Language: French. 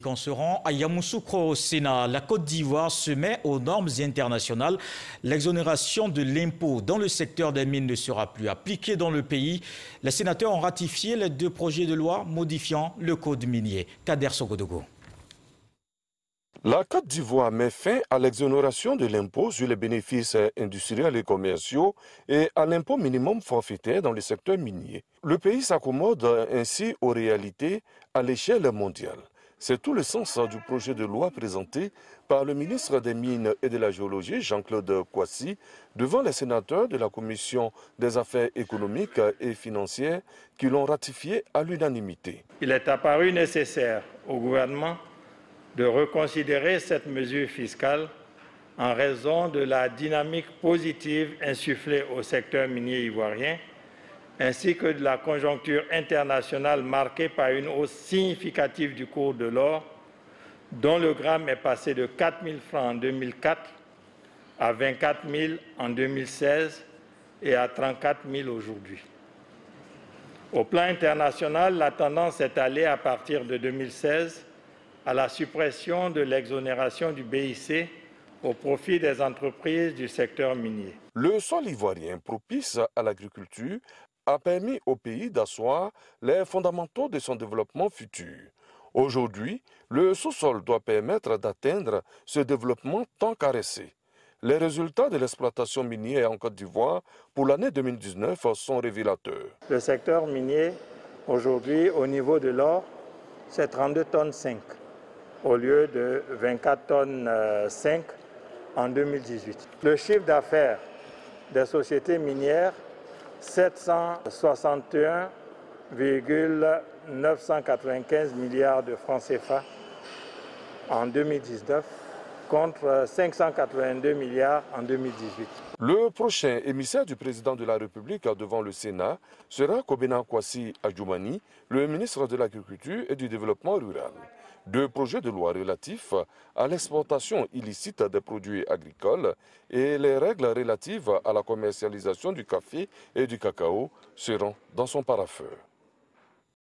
On se rend à Yamoussoukro au Sénat. La Côte d'Ivoire se met aux normes internationales. L'exonération de l'impôt dans le secteur des mines ne sera plus appliquée dans le pays. Les sénateurs ont ratifié les 2 projets de loi modifiant le code minier. Kader Sogodogo. La Côte d'Ivoire met fin à l'exonération de l'impôt sur les bénéfices industriels et commerciaux et à l'impôt minimum forfaitaire dans le secteur minier. Le pays s'accommode ainsi aux réalités à l'échelle mondiale. C'est tout le sens du projet de loi présenté par le ministre des Mines et de la Géologie, Jean-Claude Kouassi, devant les sénateurs de la Commission des affaires économiques et financières qui l'ont ratifié à l'unanimité. Il est apparu nécessaire au gouvernement de reconsidérer cette mesure fiscale en raison de la dynamique positive insufflée au secteur minier ivoirien, ainsi que de la conjoncture internationale marquée par une hausse significative du cours de l'or, dont le gramme est passé de 4 000 francs en 2004 à 24 000 en 2016 et à 34 000 aujourd'hui. Au plan international, la tendance est allée à partir de 2016 à la suppression de l'exonération du BIC au profit des entreprises du secteur minier. Le sol ivoirien propice à l'agriculture a permis au pays d'asseoir les fondamentaux de son développement futur. Aujourd'hui, le sous-sol doit permettre d'atteindre ce développement tant caressé. Les résultats de l'exploitation minière en Côte d'Ivoire pour l'année 2019 sont révélateurs. Le secteur minier, aujourd'hui, au niveau de l'or, c'est 32 tonnes 5 au lieu de 24 tonnes 5 en 2018. Le chiffre d'affaires des sociétés minières, 761,995 milliards de francs CFA en 2019 contre 582 milliards en 2018. Le prochain émissaire du président de la République devant le Sénat sera Kobena Kwasi Adjoumani, le ministre de l'Agriculture et du Développement rural. 2 projets de loi relatifs à l'exportation illicite des produits agricoles et les règles relatives à la commercialisation du café et du cacao seront dans son parapheur.